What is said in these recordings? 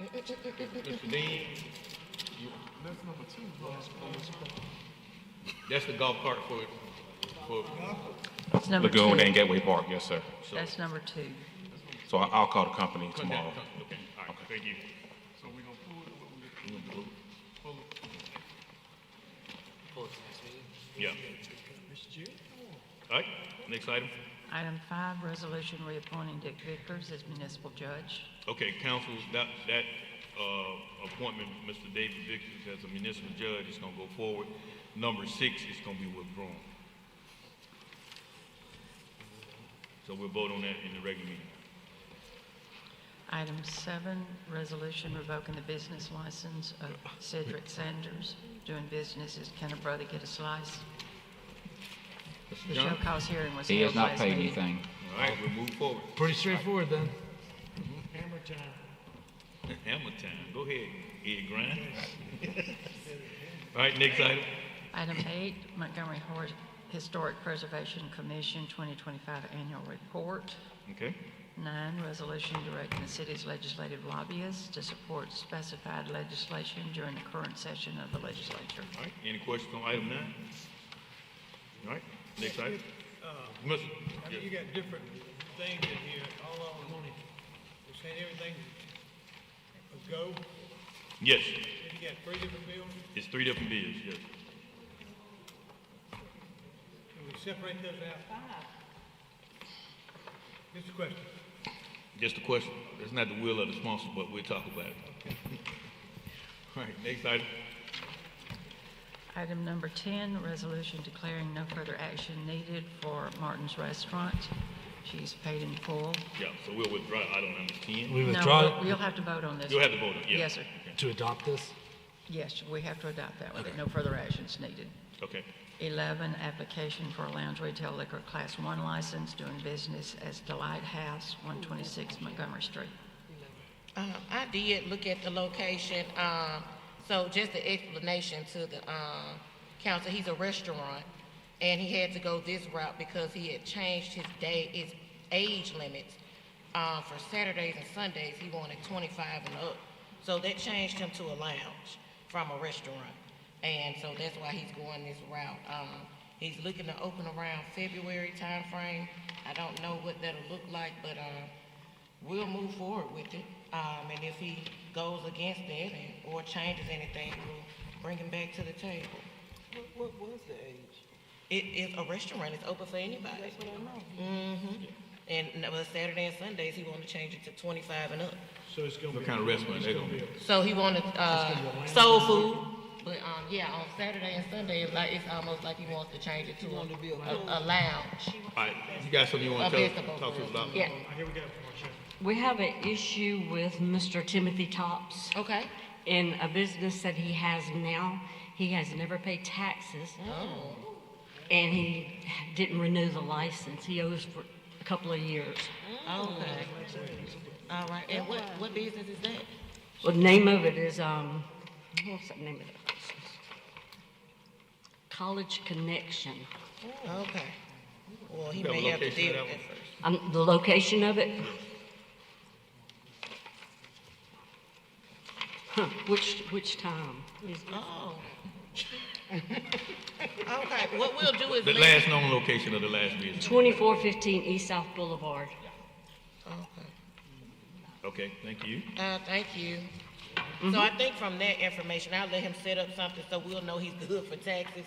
Mr. Dean, That's number 2. that's the golf cart for That's number Lagoon 2. and Gateway Park, yes, sir. That's number 2. So I'll call the company tomorrow. Okay, all right, thank you. So we're gonna pull it, or we're gonna pull it? Yeah. All right, next item. Item 5, resolution reappointing Dick Vickers as municipal judge. Okay, council, that appointment, Mr. David Vickers as a municipal judge is gonna go forward. Number 6 is gonna be withdrawn. So we'll vote on that in the regular meeting. Item 7, resolution revoking the business license of Cedric Sanders, doing business as Can a Brother Get a Slice? The show cause hearing was He held has not last paid meeting. anything. All right, we'll move forward. Pretty straightforward then. Hammer time. Hammer time. Go ahead, Ed Grind. All right, next item. Item 8, Montgomery Historic Preservation Commission 2025 Annual Report. Okay. 9, resolution directing the city's legislative lobbyists to support specified legislation during the current session of the legislature. All right, any questions on item 9? All right, next item. Mr. I mean, you got different things in here, all on money. You're saying everything a go, Yes, and you got 3 different bills, it's 3 different bills, yes. and we separate those out. Just a question. Just a question. It's not the will of the sponsor, but we'll talk about it. All right, next item. Item number 10, resolution declaring no further action needed for Martin's Restaurant. She's paid in full. Yeah, so we'll withdraw item number 10. We No, withdraw you'll have to vote on this. You'll have to vote on it, yeah. Yes, sir. to adopt this. Yes, we have to adopt that one, that no further actions needed. Okay. 11, application for a lounge retail liquor class 1 license doing business as Delight House, 126 Montgomery Street. I did look at the location. So just the explanation to the council, he's a restaurant, and he had to go this route because he had changed his age limits. For Saturdays and Sundays, he wanted 25 and up. So that changed him to a lounge from a restaurant. And so that's why he's going this route. He's looking to open around February timeframe. I don't know what that'll look like, but we'll move forward with it. And if he goes against it or changes anything, we'll bring him back to the table. What was the age? It is a restaurant. It's open for anybody. That's what I know. Mm-hmm. And Saturday and Sundays, he wanted to change it to 25 and up. So it's gonna What be. kind of restaurant they gonna be? So he wanted soul food. But yeah, on Saturday and Sunday, it's almost like he wants to change it to wanted to be a a lounge. All right, you got something you want to talk to us about? Yeah, Here we go, Marcia. we have an issue with Mr. Timothy Tops Okay. in a business that he has now. He has never paid taxes, Oh. and he didn't renew the license. He owes for a couple of years. Okay. All right. And what business is that? Well, the name of it is, what's that name of it? College Connection. Okay. Well, he You got a may have to location deal of with that that first. The location of it? Huh, which time? Oh. Okay. What we'll do is The last known location of the last business. 2415 East South Boulevard. Okay. Okay, thank you. Thank you. So I think from that information, I'll let him set up something so we'll know he's good for taxes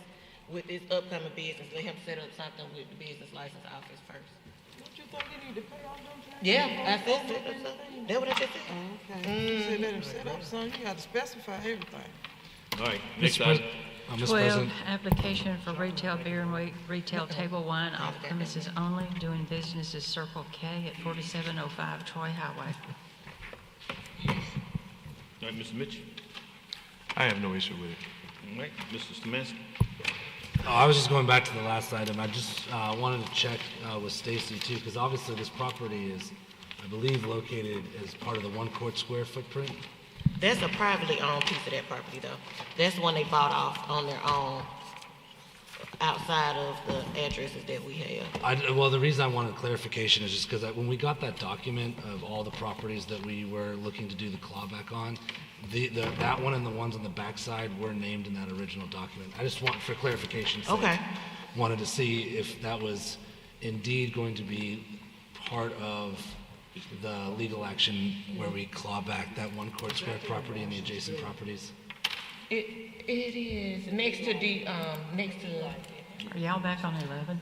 with this upcoming business. Let him set up something with the business license office first. Don't you think you need to pay all them taxes? Yeah, I said set up something. That's what I just said. Okay. You said let him set up something, you got to specify everything. All right, next Mr. item. Mr. 12, President, application for retail beer and retail table wine off premises only, doing business as Circle K at 4705 Troy Highway. All right, Mr. Mitchell. I have no issue with it. All right, Mr. Szymanski. I was just going back to the last item. I just wanted to check with Stacy too, because obviously this property is, I believe, located as part of the 1 court square footprint. That's a privately owned piece of that property though. That's the one they bought off on their own. outside of the addresses that we have. Well, the reason I wanted clarification is just because when we got that document of all the properties that we were looking to do the clawback on, that one and the ones on the backside were named in that original document. I just want, for clarification's sake, Okay. wanted to see if that was indeed going to be part of the legal action where we claw back that 1 court square property and the adjacent properties. It is next to Are y'all back on 11?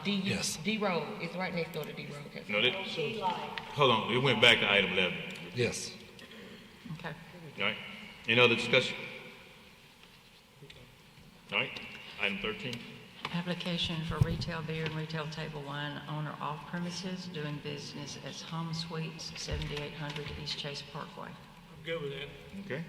D. Yes. D Road. It's right next door to D Road. No, hold on, it went back to item 11. Yes. Okay. All right, any other discussion? All right, item 13. Application for retail beer and retail table wine owner off premises doing business as Home Suites, 7800 East Chase Parkway. I'm good with that. Okay,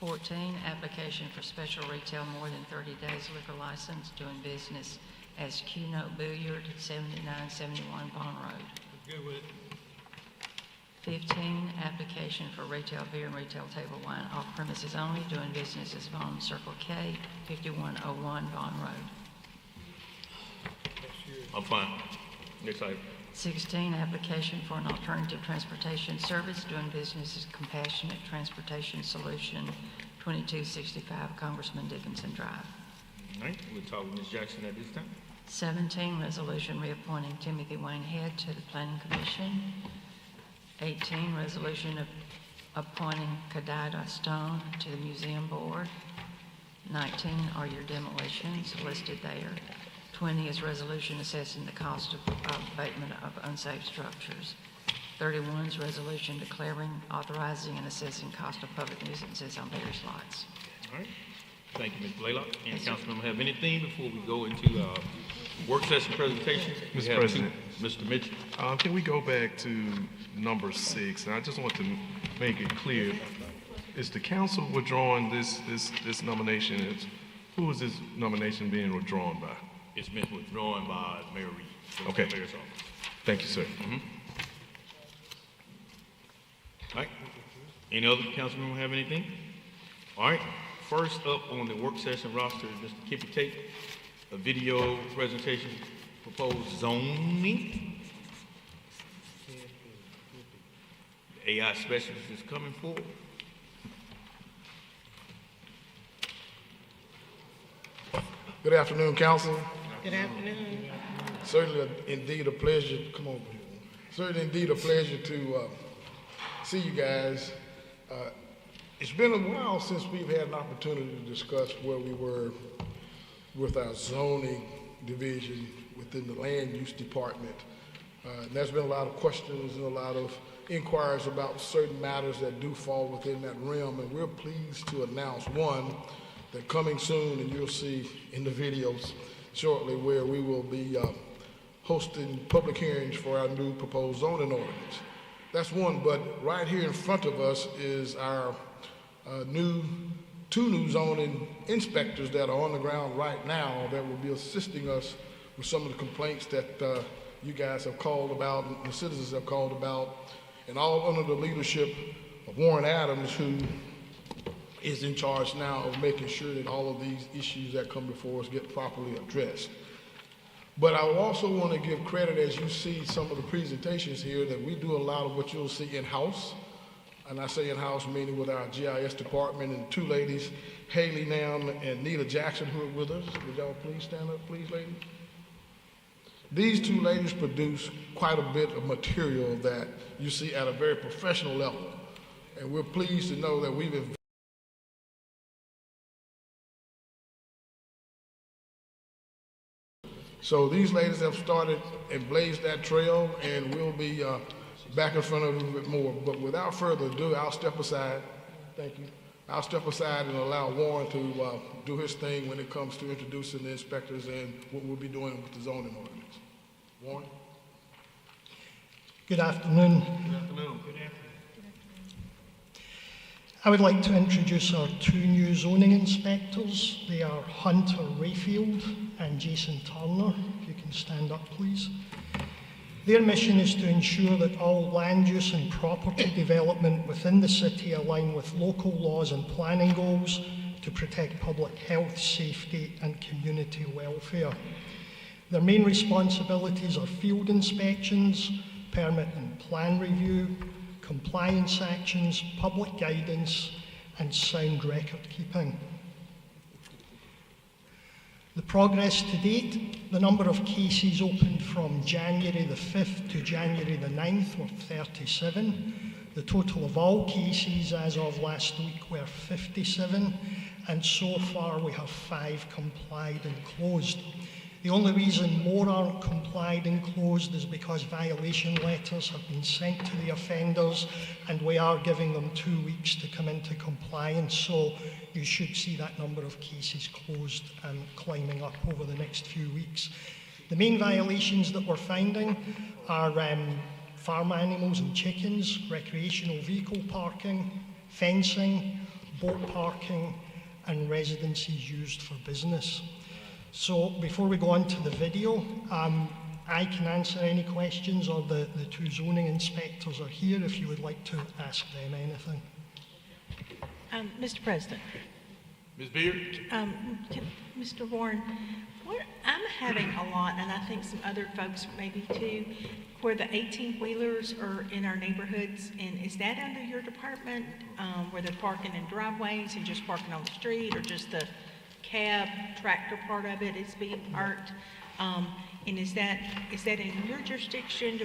14, application for special retail more than 30 days liquor license doing business as Q-Note Billiard, 7971 Bond Road. I'm good with it. 15, application for retail beer and retail table wine off premises only doing business as Vaughn Circle K, 5101 Bond Road. I'm fine. Next item. 16, application for an alternative transportation service doing business as Compassionate Transportation Solution, 2265 Congressman Dickinson Drive. All right, we'll talk with Ms. Jackson at this time. 17, resolution reappointing Timothy Wayne Head to the Planning Commission. 18, resolution of appointing Kadida Stone to the Museum Board. 19 are your demolitions listed there. 20 is resolution assessing the cost of abatement of unsafe structures. 31 is resolution declaring, authorizing, and assessing cost of public nuisances on various lots. All right, thank you, Ms. Blaylock. Any council member have anything before we go into work session presentation? We Mr. have President. Mr. Mitchell. Can we go back to number 6? And I just want to make it clear, is the council withdrawing this nomination? Who is this nomination being withdrawn by? It's been withdrawn by Mayor Reed. from the Okay. Mayor's office. Thank you, sir. All right, any other council member have anything? All right, first up on the work session roster is Mr. Kippy Tate, a video presentation, proposed zoning. The AI specialist is coming forward. Good afternoon, council. Good afternoon. Certainly indeed a pleasure, come on. Certainly indeed a pleasure to see you guys. It's been a while since we've had an opportunity to discuss where we were with our zoning division within the land use department. And there's been a lot of questions and a lot of inquiries about certain matters that do fall within that realm, and we're pleased to announce, one, that coming soon, and you'll see in the videos shortly, where we will be hosting public hearings for our new proposed zoning ordinance. That's one, but right here in front of us is our two new zoning inspectors that are on the ground right now that will be assisting us with some of the complaints that you guys have called about, and the citizens have called about, and all under the leadership of Warren Adams, who is in charge now of making sure that all of these issues that come before us get properly addressed. But I also want to give credit, as you see some of the presentations here, that we do a lot of what you'll see in-house. And I say in-house meaning with our GIS department, and two ladies, Haley Nam and Nita Jackson, who are with us. Would y'all please stand up, please, ladies? These two ladies produce quite a bit of material that you see at a very professional level. And we're pleased to know that we've So these ladies have started and blazed that trail, and we'll be back in front of them a little bit more. But without further ado, I'll step aside. Thank you. I'll step aside and allow Warren to do his thing when it comes to introducing the inspectors and what we'll be doing with the zoning ordinance. Warren? Good afternoon. Good afternoon. I would like to introduce our two new zoning inspectors. They are Hunter Rayfield and Jason Turner. If you can stand up, please. Their mission is to ensure that all land use and property development within the city align with local laws and planning goals to protect public health, safety, and community community welfare. Their main responsibilities are field inspections, permit and plan review, compliance actions, public guidance, and sound record keeping. The progress to date, the number of cases opened from January the 5th to January the 9th were 37. The total of all cases as of last week were 57, and so far we have 5 complied and closed. The only reason more aren't complied and closed is because violation letters have been sent to the offenders, and we are giving them 2 weeks to come into compliance, so you should see that number of cases closed climbing up over the next few weeks. The main violations that we're finding are farm animals and chickens, recreational vehicle parking, fencing, boat parking, and residences used for business. So before we go on to the video, I can answer any questions, or the 2 zoning inspectors are here if you would like to ask them anything. Mr. President. Ms. Beard? Mr. Warren, I'm having a lot, and I think some other folks maybe too, where the 18-wheelers are in our neighborhoods, and is that under your department, where they're parking in driveways and just parking on the street, or just the cab tractor part of it is being parked? And is that in your jurisdiction?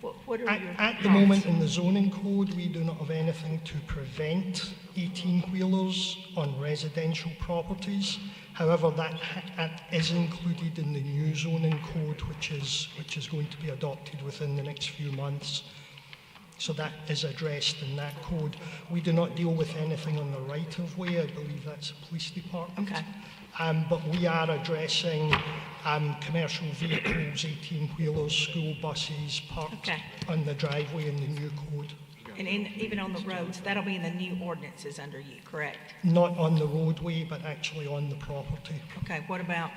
What are your At the moment in the zoning code, we do not have anything to prevent 18-wheelers on residential properties. However, that is included in the new zoning code, which is going to be adopted within the next few months. So that is addressed in that code. We do not deal with anything on the right-of-way. I believe that's the police department. Okay. But we are addressing commercial vehicles, 18-wheelers, school buses parked on the driveway in the new code. And even on the roads, that'll be in the new ordinances under you, correct? Not on the roadway, but actually on the property. Okay, what about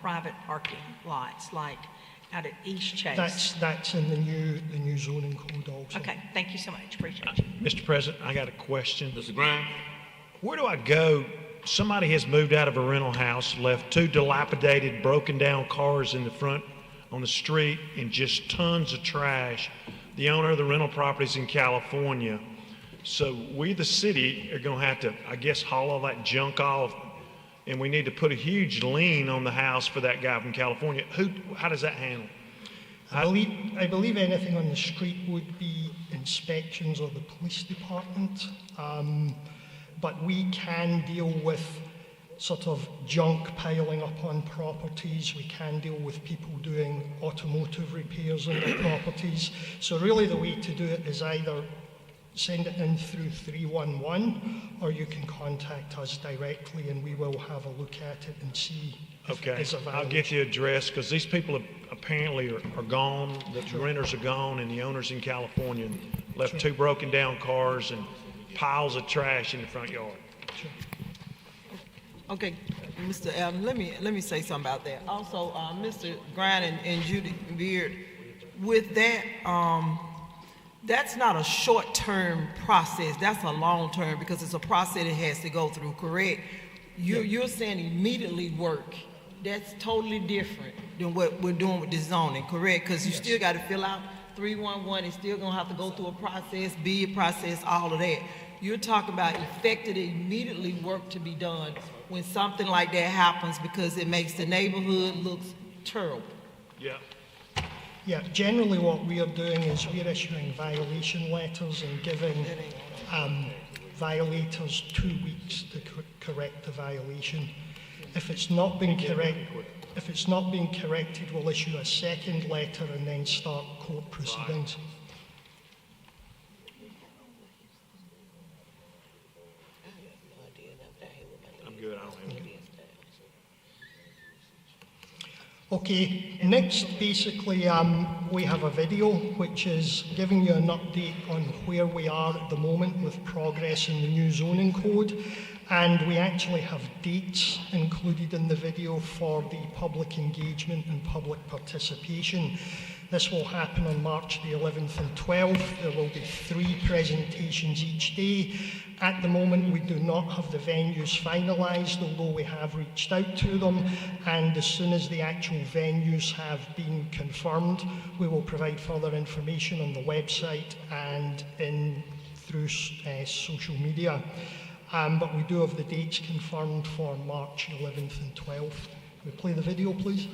private parking lots, like out at East Chase? That's in the new zoning code also. Okay, thank you so much, appreciate you. Mr. President, I got a question. Mr. Graham? Where do I go? Somebody has moved out of a rental house, left 2 dilapidated, broken down cars in the front on the street, and just tons of trash. The owner of the rental property's in California. So we, the city, are gonna have to, I guess, haul all that junk off, and we need to put a huge lien on the house for that guy from California. How does that handle? I believe anything on the street would be inspections of the police department, but we can deal with sort of junk piling up on properties. We can deal with people doing automotive repairs on their properties. So really the way to do it is either send it in through 311, or you can contact us directly and we will have a look at it and see if it is a violation. I'll get the address, because these people apparently are gone, the renters are gone, and the owner's in California and left 2 broken down cars and piles of trash in the front yard. Sure. Okay, Mr. Allen, let me say something about that. Also, Mr. Grant and Judy Beard, with that, that's not a short-term process. That's a long-term, because it's a process it has to go through, correct? You're saying immediately work. That's totally different than what we're doing with the zoning, correct? Because you still got to fill out 311. It's still going to have to go through a process, bid process, all of that. You're talking about effective immediately work to be done when something like that happens, because it makes the neighborhood look terrible. Yeah. Yeah, generally what we are doing is we're issuing violation letters and giving violators 2 weeks to correct the violation. If it's not been corrected, we'll issue a second letter and then start court proceedings. I'm good, I don't have anything. Okay, next basically we have a video which is giving you an update on where we are at the moment with progress in the new zoning code, and we actually have dates included in the video for the public engagement and public participation. This will happen on March the 11th and 12th. There will be 3 presentations each day, At the moment, we do not have the venues finalised, although we have reached out to them, and as soon as the actual venues have been confirmed, we will provide further information on the website and through social media. But we do have the dates confirmed for March 11th and 12th. Can we play the video, please?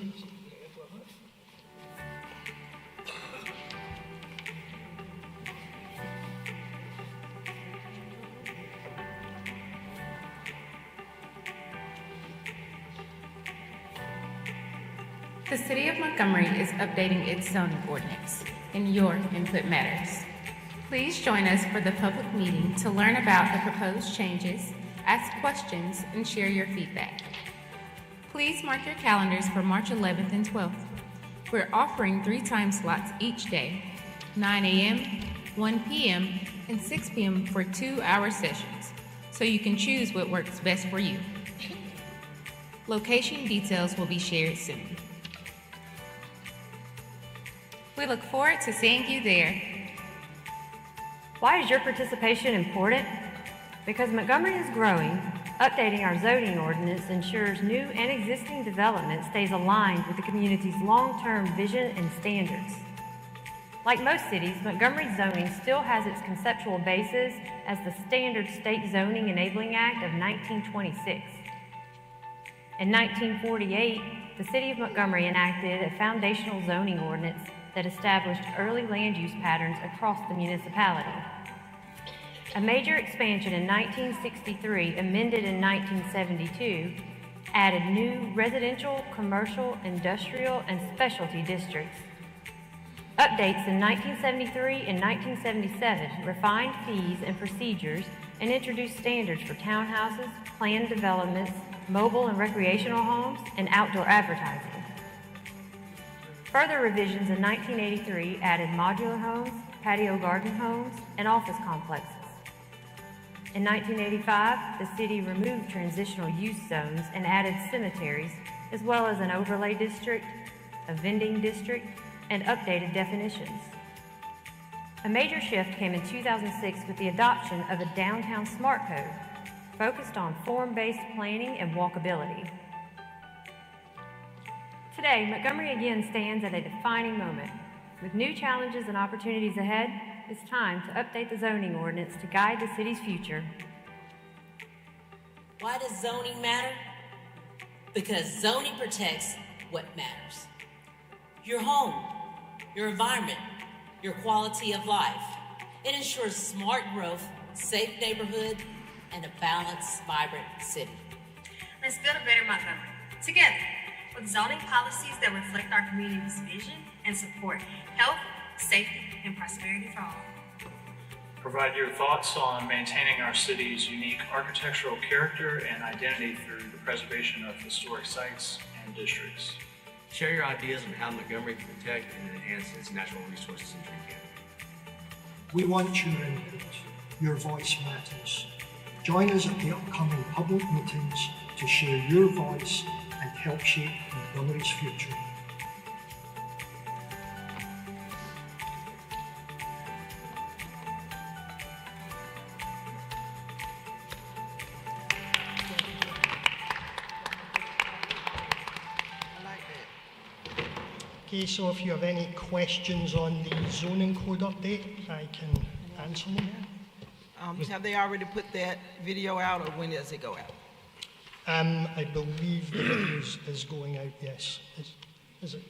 The City of Montgomery is updating its zoning ordinance, and your input matters. Please join us for the public meeting to learn about the proposed changes, ask questions, and share your feedback. Please mark your calendars for March 11th and 12th. We're offering 3 time slots each day, 9 a.m., 1 p.m., and 6 p.m. for 2-hour sessions, so you can choose what works best for you. Location details will be shared soon. We look forward to seeing you there. Why is your participation important? Because Montgomery is growing, updating our zoning ordinance ensures new and existing development stays aligned with the community's long-term vision and standards. Like most cities, Montgomery's zoning still has its conceptual basis as the standard State Zoning Enabling Act of 1926. In 1948, the City of Montgomery enacted a foundational zoning ordinance that established early land use patterns across the municipality. A major expansion in 1963, amended in 1972, added new residential, commercial, industrial, and specialty districts. Updates in 1973 and 1977 refined fees and procedures and introduced standards for townhouses, planned developments, mobile and recreational homes, and outdoor advertising. Further revisions in 1983 added modular homes, patio garden homes, and office complexes. In 1985, the city removed transitional use zones and added cemeteries, as well as an overlay district, a vending district, and updated definitions. A major shift came in 2006 with the adoption of a downtown smart code focused on form-based planning and walkability. Today, Montgomery again stands at a defining moment. With new challenges and opportunities ahead, it's time to update the zoning ordinance to guide the city's future. Why does zoning matter? Because zoning protects what matters. Your home, your environment, your quality of life. It ensures smart growth, safe neighborhood, and a balanced, vibrant city. Let's build a better Montgomery, together, with zoning policies that reflect our community's vision and support health, safety, and prosperity for all. Provide your thoughts on maintaining our city's unique architectural character and identity through the preservation of historic sites and districts. Share your ideas on how Montgomery can protect and enhance its natural resources and tree canopy. We want your input. Your voice matters. Join us at the upcoming public meetings to share your voice and help shape Montgomery's future. Okay, so if you have any questions on the zoning code update, I can answer them. Have they already put that video out, or when does it go out? I believe the video is going out, yes. Is it?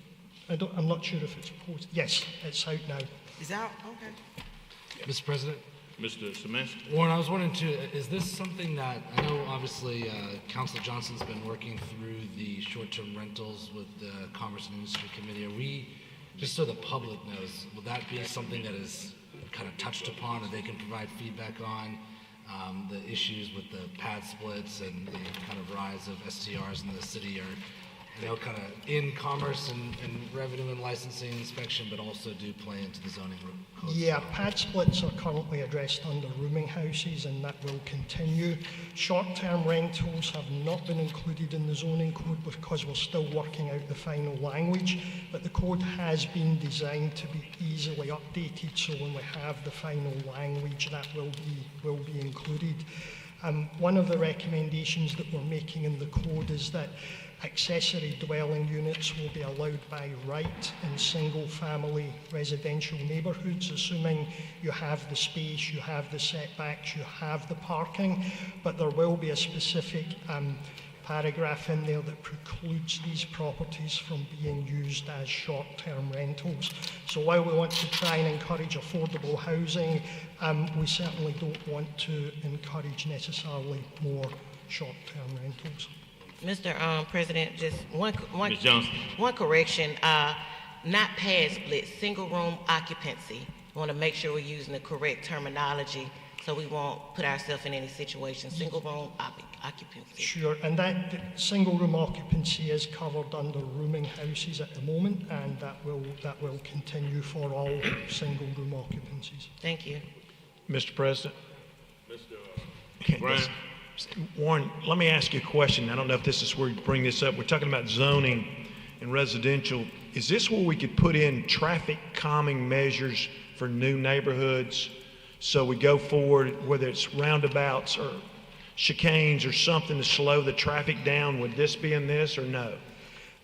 I'm not sure if it's posted. Yes, it's out now. It's out? Okay. Mr. President? Mr. Szymanski? Warren, I was wondering too, is this something that, I know obviously Councillor Johnson's been working through the short-term rentals with the Commerce and Industry Committee. Are we, just so the public knows, will that be something that is kind of touched upon, or they can provide feedback on the issues with the pad splits and the kind of rise of STRs in the city? Or kind of in commerce and revenue and licensing inspection, but also do play into the zoning code. Yeah, pad splits are currently addressed under rooming houses, and that will continue. Short-term rentals have not been included in the zoning code because we're still working out the final language, but the code has been designed to be easily updated, so when we have the final language, that will be included. One of the recommendations that we're making in the code is that accessory dwelling units will be allowed by right in single-family residential neighbourhoods, assuming you have the space, you have the setbacks, you have the parking, but there will be a specific paragraph in there that precludes these properties from being used as short-term rentals. So while we want to try and encourage affordable housing, we certainly don't want to encourage necessarily more short-term rentals. Mr. President, just one Ms. Johnson. one correction. Not pad split, single room occupancy. We want to make sure we're using the correct terminology so we won't put ourselves in any situation. Single room occupancy. Sure, and that single room occupancy is covered under rooming houses at the moment, and that will continue for all single room occupancies. Thank you. Mr. President. Mr. Brian. Warren, let me ask you a question. I don't know if this is where you bring this up. We're talking about zoning and residential. Is this where we could put in traffic calming measures for new neighborhoods? So we go forward, whether it's roundabouts or chicanes or something to slow the traffic down. Would this be in this or no?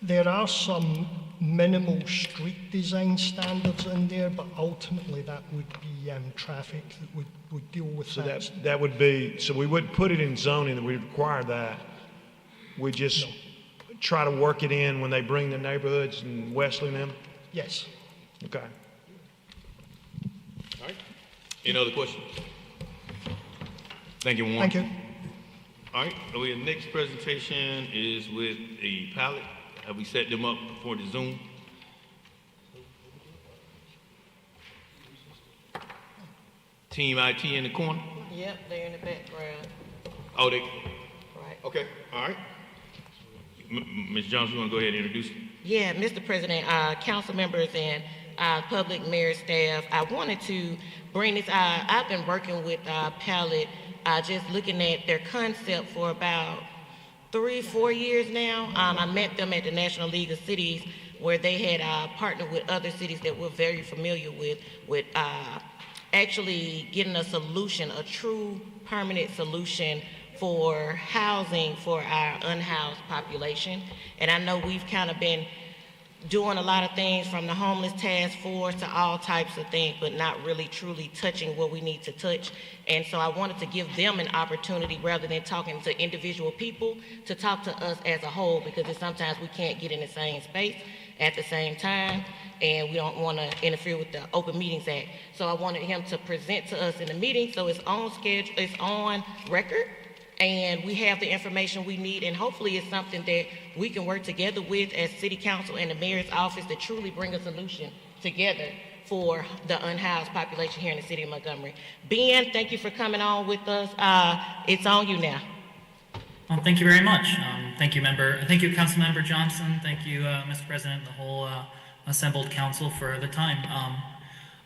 There are some minimal street design standards in there, but ultimately that would be traffic that would deal with that. So that would be, so we wouldn't put it in zoning that we require that. We just try to work it in when they bring the neighborhoods and Wesley and them? Yes. Okay. All right. Any other questions? Thank you, Warren. Thank you. All right. The next presentation is with a Pallet. Have we set them up for the Zoom? Team IT in the corner? Yep, they're in the background. Oh, they? Right. Okay. All right. Ms. Johnson, you want to go ahead and introduce? Yeah, Mr. President, council members and public mayor staff, I wanted to bring this. I've been working with Pallet, just looking at their concept for about 3-4 years now. I met them at the National League of Cities, where they had partnered with other cities that we're very familiar with actually getting a solution, a true permanent solution for housing for our unhoused population. And I know we've kind of been doing a lot of things from the homeless task force to all types of things, but not really truly touching what we need to touch. And so I wanted to give them an opportunity, rather than talking to individual people, to talk to us as a whole, because sometimes we can't get in the same space at the same time, and we don't want to interfere with the Open Meetings Act. So I wanted him to present to us in the meeting, so it's on schedule, it's on record, and we have the information we need, and hopefully it's something that we can work together with as City Council and the Mayor's Office to truly bring a solution together for the unhoused population here in the City of Montgomery. Ben, thank you for coming on with us. It's on you now. Well, thank you very much. Thank you, Councilmember Johnson. Thank you, Mr. President, and the whole assembled council for the time.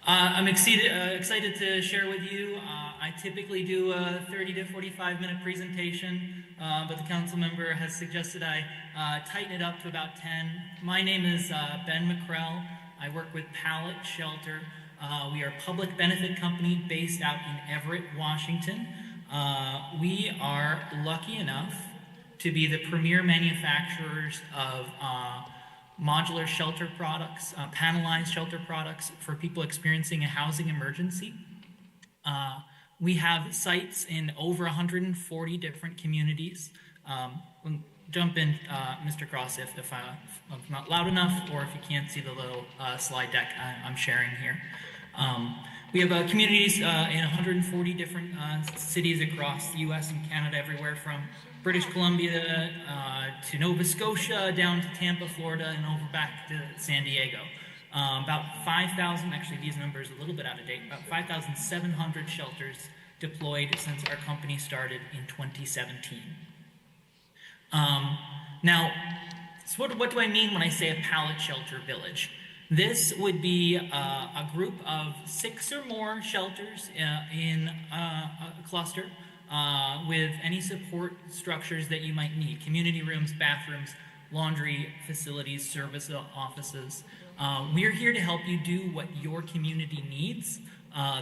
I'm excited to share with you. I typically do a 30 to 45 minute presentation, but the council member has suggested I tighten it up to about 10. My name is Ben McCrell. I work with Pallet Shelter. We are a public benefit company based out in Everett, Washington. We are lucky enough to be the premier manufacturers of modular shelter products, panelized shelter products for people experiencing a housing emergency. We have sites in over 140 different communities. Jump in, Mr. Cross, if I'm not loud enough, or if you can't see the little slide deck I'm sharing here. We have communities in 140 different cities across the U.S. and Canada, everywhere from British Columbia to Nova Scotia, down to Tampa, Florida, and over back to San Diego. About 5,000, actually these numbers are a little bit out of date, about 5,700 shelters deployed since our company started in 2017. Now, So what do I mean when I say a pallet shelter village? This would be a group of 6 or more shelters in a cluster with any support structures that you might need. Community rooms, bathrooms, laundry facilities, service offices. We're here to help you do what your community needs.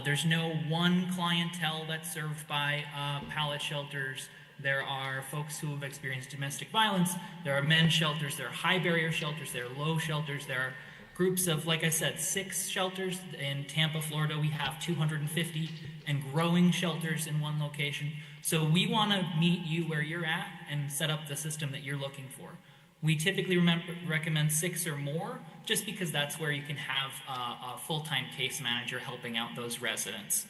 There's no one clientele that's served by pallet shelters. There are folks who have experienced domestic violence. There are men's shelters. There are high barrier shelters. There are low shelters. There are groups of, like I said, 6 shelters. In Tampa, Florida, we have 250 and growing shelters in one location. So we want to meet you where you're at and set up the system that you're looking for. We typically recommend 6 or more, just because that's where you can have a full-time case manager helping out those residents.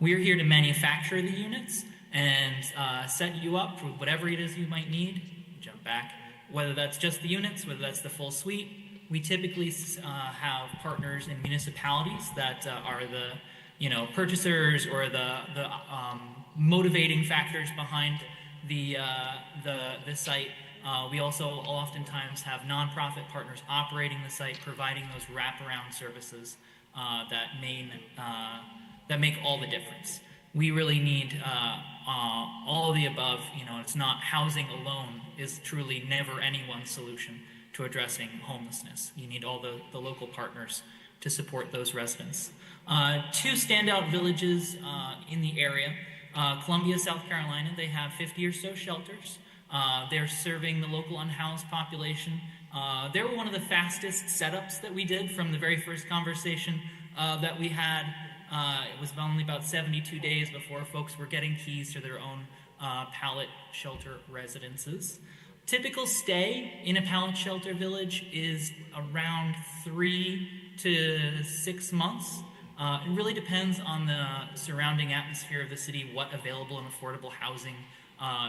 We're here to manufacture the units and set you up for whatever it is you might need. Jump back. Whether that's just the units, whether that's the full suite. We typically have partners in municipalities that are the purchasers or the motivating factors behind the site. We also oftentimes have nonprofit partners operating the site, providing those wraparound services that make all the difference. We really need all of the above. It's not housing alone is truly never anyone's solution to addressing homelessness. You need all the local partners to support those residents. 2 standout villages in the area. Columbia, South Carolina, they have 50 or so shelters. They're serving the local unhoused population. They were one of the fastest setups that we did from the very first conversation that we had. It was only about 72 days before folks were getting keys to their own pallet shelter residences. Typical stay in a pallet shelter village is around 3 to 6 months. It really depends on the surrounding atmosphere of the city, what available and affordable housing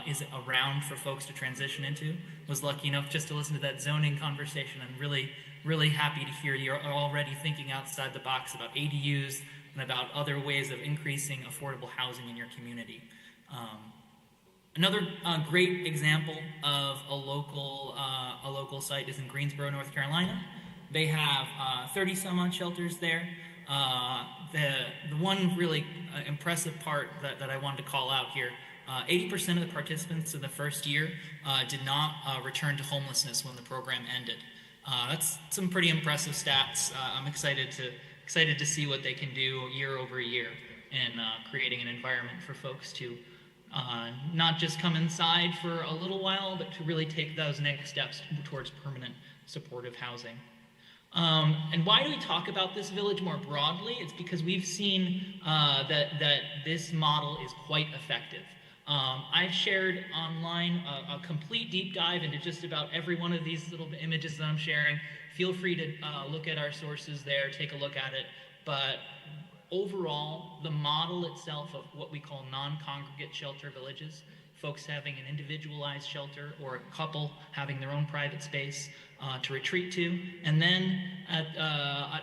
is around for folks to transition into. Was lucky enough just to listen to that zoning conversation. I'm really happy to hear you're already thinking outside the box about ADUs and about other ways of increasing affordable housing in your community. Another great example of a local site is in Greensboro, North Carolina. They have 30 some odd shelters there. The one really impressive part that I wanted to call out here, 80% of the participants in the first year did not return to homelessness when the program ended. That's some pretty impressive stats. I'm excited to see what they can do year over year in creating an environment for folks to not just come inside for a little while, but to really take those next steps towards permanent supportive housing. And why do we talk about this village more broadly? It's because we've seen that this model is quite effective. I've shared online a complete deep dive into just about every one of these little images that I'm sharing. Feel free to look at our sources there, take a look at it. But overall, the model itself of what we call non-congregate shelter villages, folks having an individualized shelter or a couple having their own private space to retreat to, and then at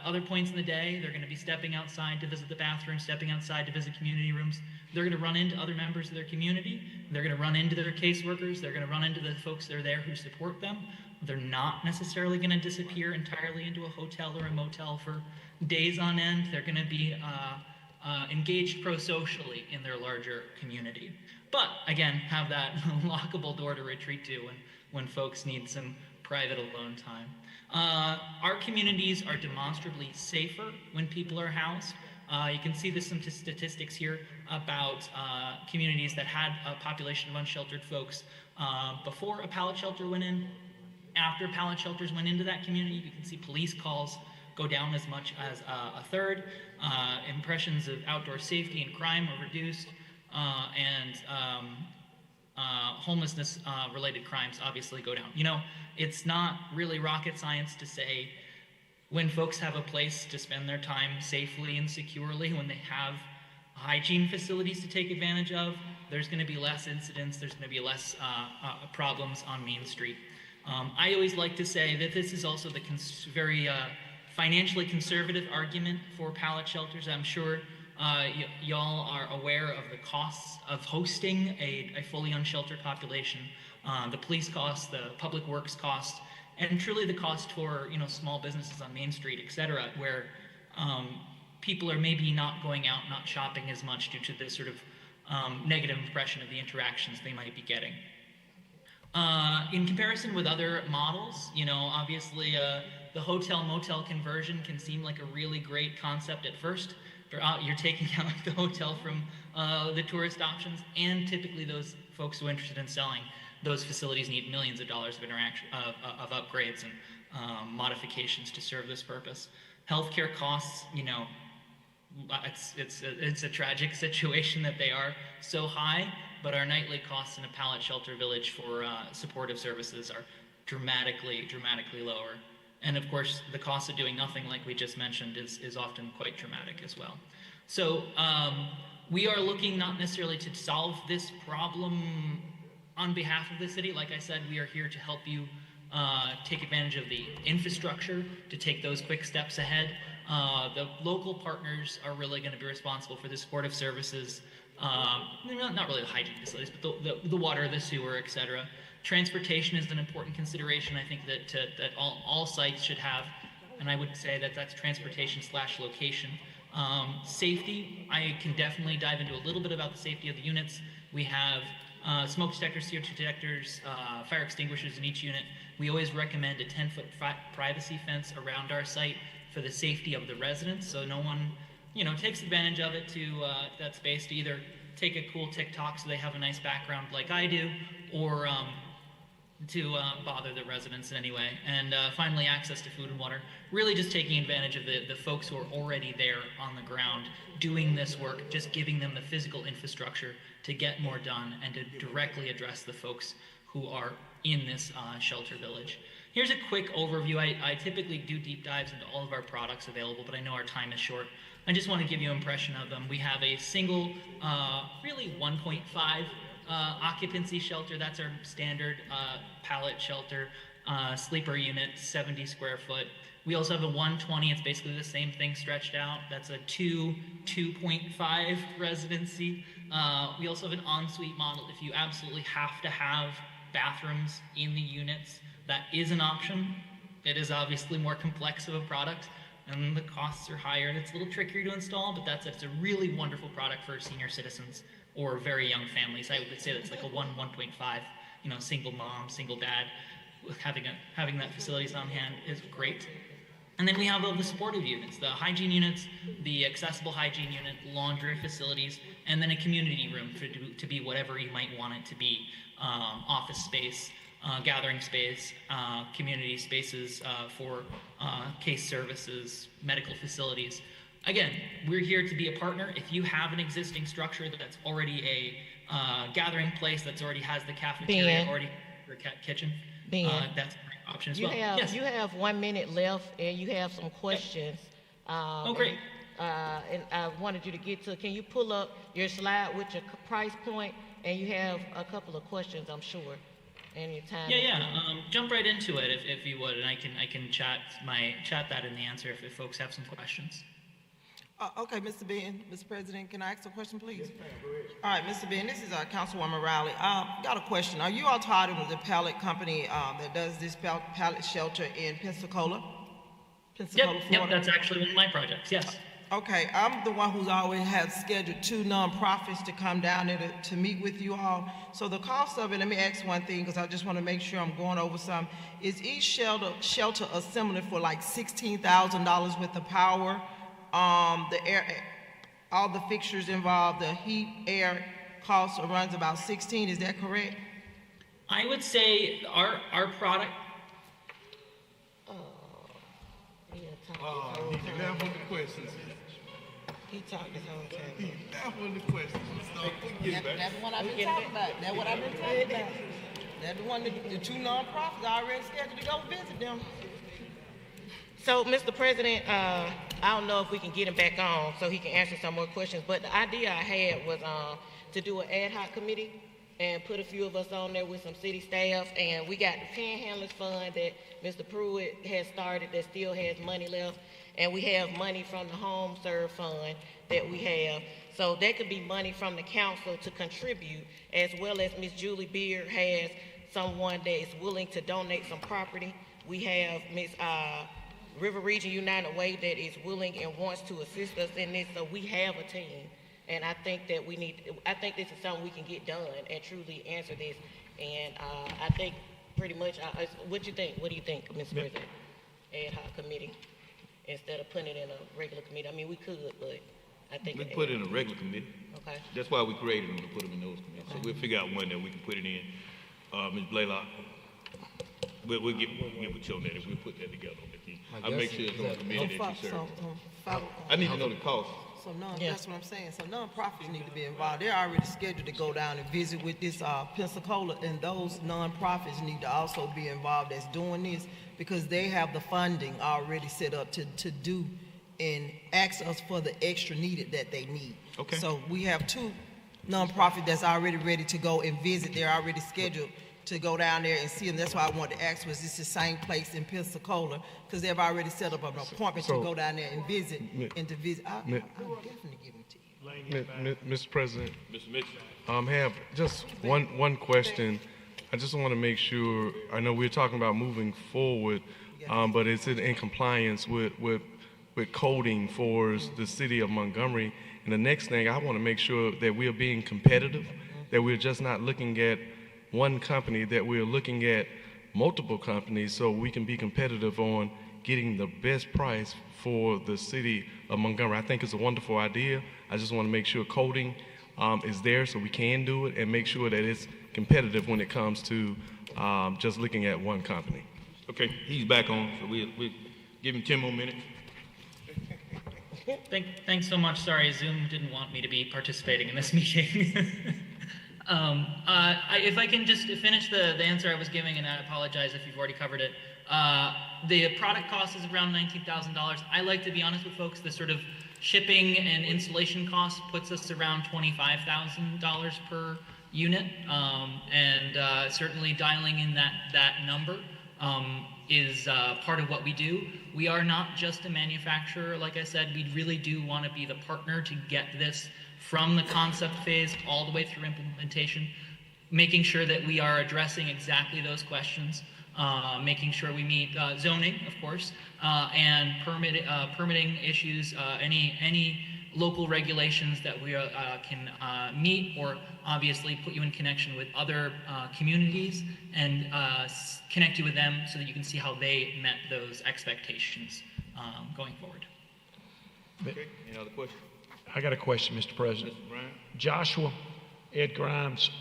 other points in the day, they're going to be stepping outside to visit the bathroom, stepping outside to visit community rooms. They're going to run into other members of their community. They're going to run into their caseworkers. They're going to run into the folks that are there who support them. They're not necessarily going to disappear entirely into a hotel or a motel for days on end. They're going to be engaged pro-socially in their larger community. But again, have that lockable door to retreat to when folks need some private alone time. Our communities are demonstrably safer when people are housed. You can see some statistics here about communities that had a population of unsheltered folks before a pallet shelter went in. After pallet shelters went into that community, you can see police calls go down as much as a third. Impressions of outdoor safety and crime are reduced, and homelessness related crimes obviously go down. It's not really rocket science to say when folks have a place to spend their time safely and securely, when they have hygiene facilities to take advantage of, there's going to be less incidents, there's going to be less problems on Main Street. I always like to say that this is also the very financially conservative argument for pallet shelters. I'm sure y'all are aware of the costs of hosting a fully unsheltered population. the police costs, the public works cost, and truly the cost for, small businesses on Main Street, et cetera, where people are maybe not going out, not shopping as much due to this sort of negative impression of the interactions they might be getting. In comparison with other models, obviously the hotel-motel conversion can seem like a really great concept at first. You're taking out the hotel from the tourist options, and typically those folks who are interested in selling those facilities need millions of dollars of upgrades and modifications to serve this purpose. Healthcare costs, it's a tragic situation that they are so high, but our nightly costs in a Pallet shelter village for supportive services are dramatically lower. And of course, the cost of doing nothing, like we just mentioned, is often quite dramatic as well. So we are looking not necessarily to solve this problem on behalf of the city. Like I said, we are here to help you take advantage of the infrastructure to take those quick steps ahead. The local partners are really going to be responsible for the supportive services, not really the hygiene facilities, but the water, the sewer, et cetera. Transportation is an important consideration. I think that all sites should have, and I would say that that's transportation/location. Safety, I can definitely dive into a little bit about the safety of the units. We have smoke detectors, CO2 detectors, fire extinguishers in each unit. We always recommend a 10-foot privacy fence around our site for the safety of the residents, so no one, takes advantage of it to that space to either take a cool TikTok so they have a nice background like I do, or to bother the residents in any way. And finally, access to food and water. Really just taking advantage of the folks who are already there on the ground doing this work, just giving them the physical infrastructure to get more done and to directly address the folks who are in this shelter village. Here's a quick overview. I typically do deep dives into all of our products available, but I know our time is short. I just want to give you an impression of them. We have a single, really 1.5 occupancy shelter. That's our standard pallet shelter, sleeper unit, 70 square foot. We also have a 120. It's basically the same thing stretched out. That's a 2.5 residency. We also have an ensuite model. If you absolutely have to have bathrooms in the units, that is an option. It is obviously more complex of a product, and the costs are higher, and it's a little trickier to install, but it's a really wonderful product for senior citizens or very young families. I would say that's like a 1.5, single mom, single dad. Having that facilities on hand is great. And then we have all the supportive units, the hygiene units, the accessible hygiene unit, laundry facilities, and then a community room to be whatever you might want it to be. Office space, gathering space, community spaces for case services, medical facilities. Again, we're here to be a partner. If you have an existing structure that's already a gathering place, that's already has the cafeteria, already or kitchen, that's an option as well. Yes. You have 1 minute left, and you have some questions. Oh, great. And I wanted you to get to, can you pull up your slide with your price point? And you have a couple of questions, I'm sure. Anytime. Jump right into it if you would, and I can chat that in the answer if folks have some questions. Okay, Mr. Ben, Mr. President, can I ask a question, please? Yes, ma'am, go ahead. All right, Mr. Ben, this is Councilwoman Riley. Got a question. Are you all tied with the Pallet company that does this pallet shelter in Pensacola, Florida? Yep, that's actually one of my projects, yes. Okay, I'm the one who's always had scheduled 2 nonprofits to come down there to meet with you all. So the cost of it, let me ask one thing, because I just want to make sure I'm going over some. Is each shelter assembly for like $16,000 with the power, the air, all the fixtures involved, the heat, air cost runs about 16? Is that correct? I would say our product. He's left with the questions. He talked his whole time. He's left with the questions. That's the one I've been talking about. That's what I've been talking about. That's the one, the 2 nonprofits I already scheduled to go visit them. So, Mr. President, I don't know if we can get him back on so he can answer some more questions, but the idea I had was to do an ad hoc committee and put a few of us on there with some city staff, and we got the Panhandlers Fund that Mr. Pruitt has started that still has money left, and we have money from the Home Serve Fund that we have. So that could be money from the council to contribute, as well as Ms. Julie Beard has someone that is willing to donate some property. We have Ms. River Region United Way that is willing and wants to assist us in this, so we have a team. And I think that I think this is something we can get done and truly answer this. And I think pretty much, what do you think, Mr. President? Ad hoc committee, instead of putting it in a regular committee. I mean, we could, but I think. We put it in a regular committee. Okay. That's why we created them, to put them in those committees. So we'll figure out one that we can put it in. Ms. Blaylock, we'll get with you on that, if we'll put that together. I'll make sure it's on the committee that you serve. I need to know the cost. So that's what I'm saying. So nonprofits need to be involved. They're already scheduled to go down and visit with this Pensacola, and those nonprofits need to also be involved as doing this, because they have the funding already set up to do and ask us for the extra needed that they need. Okay. So we have 2 nonprofits that's already ready to go and visit. They're already scheduled to go down there and see them. That's why I wanted to ask, was this the same place in Pensacola? Because they've already set up an appointment to go down there and visit and to visit. I'll definitely give them to you. Mr. President. Mr. Mitchell. Have just one question. I just want to make sure, I know we're talking about moving forward, but is it in compliance with coding for the city of Montgomery? And the next thing, I want to make sure that we are being competitive, that we're just not looking at one company, that we're looking at multiple companies, so we can be competitive on getting the best price for the city of Montgomery. I think it's a wonderful idea. I just want to make sure coding is there so we can do it, and make sure that it's competitive when it comes to just looking at one company. Okay, he's back on, so we'll give him 10 more minutes. Thanks so much. Sorry, Zoom didn't want me to be participating in this meeting. If I can just finish the answer I was giving, and I apologize if you've already covered it. The product cost is around $19,000. I like to be honest with folks, the sort of shipping and installation cost puts us around $25,000 per unit, and certainly dialing in that number is part of what we do. We are not just a manufacturer. Like I said, we really do want to be the partner to get this from the concept phase all the way through implementation, making sure that we are addressing exactly those questions, making sure we meet zoning, of course, and permitting issues, any local regulations that we can meet, or obviously put you in connection with other communities and connect you with them so that you can see how they met those expectations going forward. Okay, any other questions? I got a question, Mr. President. Mr. Bryant? Joshua, Ed Grimes,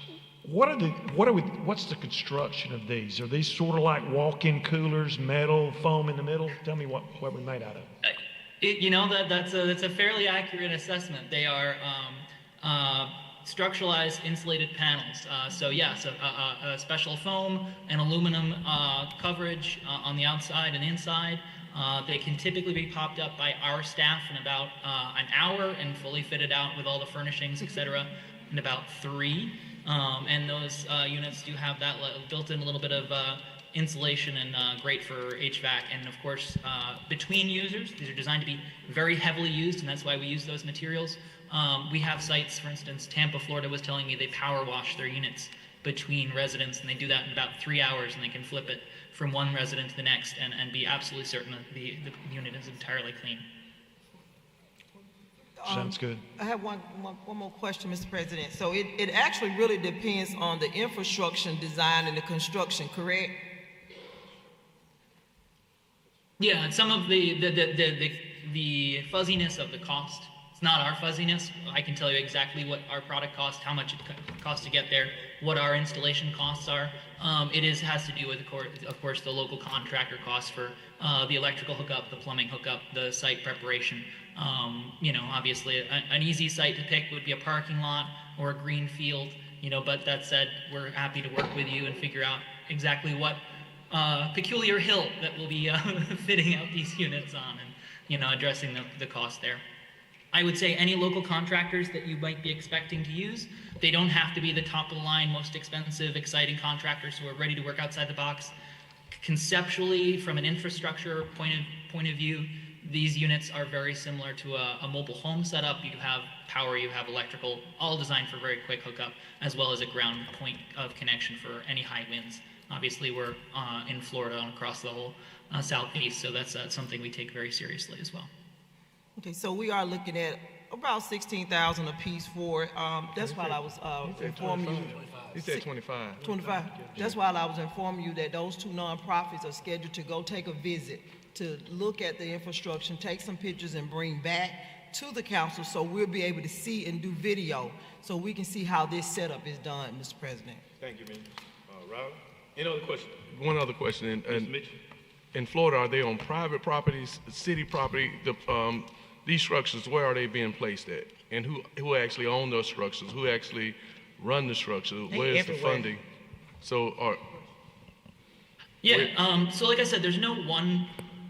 what's the construction of these? Are these sort of like walk-in coolers, metal, foam in the middle? Tell me what we're made out of. That's a fairly accurate assessment. They are structuralized insulated panels. A special foam and aluminum coverage on the outside and inside. They can typically be popped up by our staff in about an hour and fully fitted out with all the furnishings, etc., in about 3. And those units do have that built-in little bit of insulation and great for HVAC. And of course, between users, these are designed to be very heavily used, and that's why we use those materials. We have sites, for instance, Tampa, Florida was telling me they power wash their units between residents, and they do that in about 3 hours, and they can flip it from one resident to the next and be absolutely certain that the unit is entirely clean. Sounds good. I have one more question, Mr. President. So it actually really depends on the infrastructure design and the construction, correct? Yeah, some of the fuzziness of the cost. It's not our fuzziness. I can tell you exactly what our product costs, how much it costs to get there, what our installation costs are. It has to do with, of course, the local contractor costs for the electrical hookup, the plumbing hookup, the site preparation. Obviously, an easy site to pick would be a parking lot or a green field. But that said, we're happy to work with you and figure out exactly what peculiar hill that we'll be fitting out these units on, and addressing the cost there. I would say any local contractors that you might be expecting to use, they don't have to be the top of the line, most expensive, exciting contractors who are ready to work outside the box. Conceptually, from an infrastructure point of view, these units are very similar to a mobile home setup. You have power, you have electrical, all designed for very quick hookup, as well as a ground point of connection for any high winds. Obviously, we're in Florida and across the whole southeast, so that's something we take very seriously as well. Okay, so we are looking at about 16,000 a piece for it. That's why I was informing you. He said 25. 25. That's why I was informing you that those two nonprofits are scheduled to go take a visit to look at the infrastructure, take some pictures and bring back to the council so we'll be able to see and do video so we can see how this setup is done, Mr. President. Thank you, man. Robert, any other question? One other question. Mr. Mitchell? In Florida, are they on private properties, city property? These structures, where are they being placed at? And who actually own those structures? Who actually run the structure? Where is the funding? So, so like I said, there's no one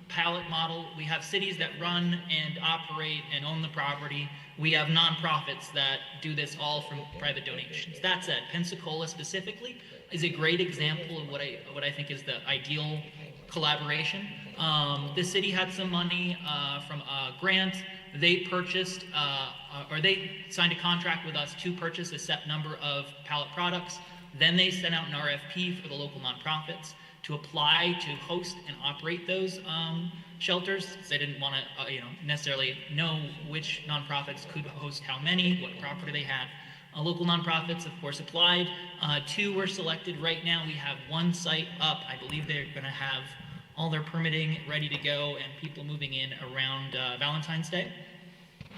Pallet model. We have cities that run and operate and own the property. We have nonprofits that do this all from private donations. That said, Pensacola specifically is a great example of what I think is the ideal collaboration. The city had some money from a grant. They purchased, or they signed a contract with us to purchase a set number of pallet products. Then they sent out an RFP for the local nonprofits to apply to host and operate those shelters. They didn't want to, necessarily know which nonprofits could host how many, what property they had. Local nonprofits, of course, applied. 2 were selected. Right now, we have 1 site up. I believe they're going to have all their permitting ready to go and people moving in around Valentine's Day.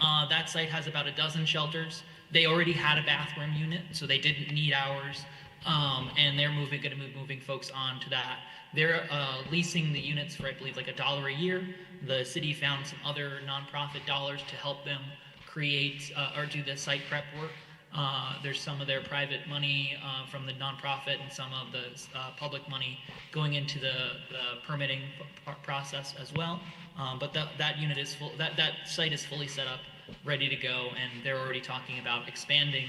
That site has about a dozen shelters. They already had a bathroom unit, so they didn't need ours. And they're going to be moving folks on to that. They're leasing the units for, I believe, like $1 a year. The city found some other nonprofit dollars to help them create or do the site prep work. There's some of their private money from the nonprofit and some of the public money going into the permitting process as well. But that unit is full. That site is fully set up, ready to go, and they're already talking about expanding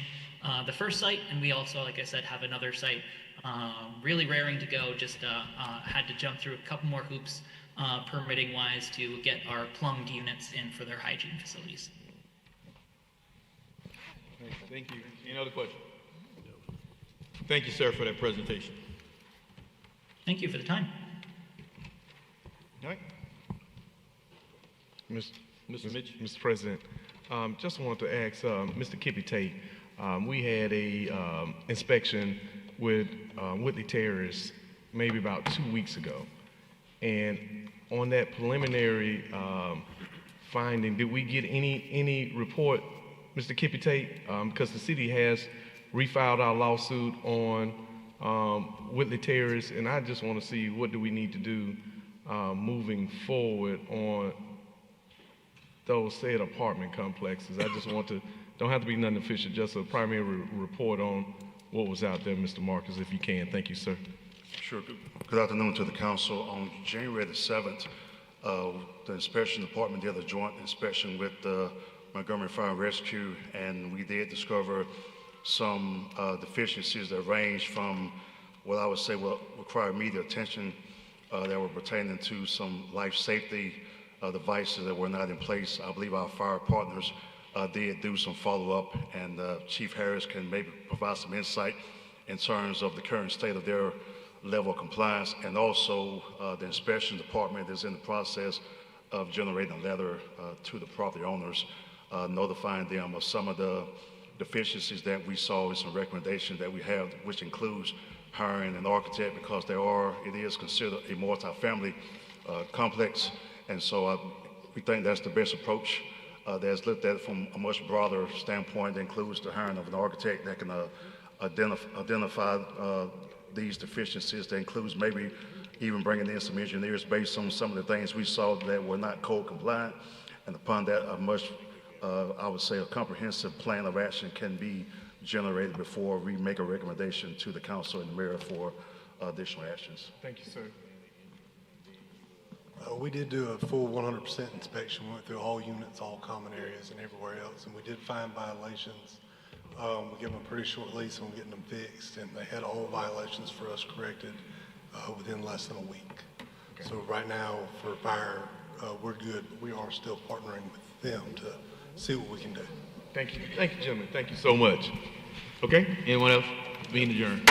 the first site. And we also, like I said, have another site really raring to go. Just had to jump through a couple more hoops permitting wise to get our plumbed units in for their hygiene facilities. Thank you. Any other questions? Thank you, sir, for that presentation. Thank you for the time. All right. Mr. President, just wanted to ask Mr. Kippy Tate. We had a inspection with Whitley Terrace maybe about 2 weeks ago, and on that preliminary finding, did we get any report, Mr. Kippy Tate, because the city has refiled our lawsuit on Whitley Terrace, and I just want to see what do we need to do moving forward on those said apartment complexes. I just want to, don't have to be nothing official, just a primary report on what was out there, Mr. Marcus, if you can. Thank you, sir. Sure. Good afternoon to the council. On January the 7th, the inspection department did a joint inspection with the Montgomery Fire and Rescue, and we did discover some deficiencies that range from what I would say will require immediate attention that were pertaining to some life safety devices that were not in place. I believe our fire partners did do some follow-up, and Chief Harris can maybe provide some insight in terms of the current state of their level of compliance, and also the inspection department is in the process of generating a letter to the property owners notifying them of some of the deficiencies that we saw with some recommendations that we have, which includes hiring an architect because it is considered a multi-family complex, and so we think that's the best approach that's looked at from a much broader standpoint that includes the hiring of an architect that can identify these deficiencies, that includes maybe even bringing in some engineers based on some of the things we saw that were not code compliant, and upon that a much I would say a comprehensive plan of action can be generated before we make a recommendation to the council and the mayor for additional actions. Thank you, sir. We did do a full 100% inspection. We went through all units, all common areas, and everywhere else, and we did find violations. We gave them a pretty short lease on getting them fixed, and they had all violations for us corrected within less than a week. Okay. So right now, for fire, we're good. We are still partnering with them to see what we can do. Thank you, gentlemen. Thank you so much. Okay, anyone else? Being adjourned.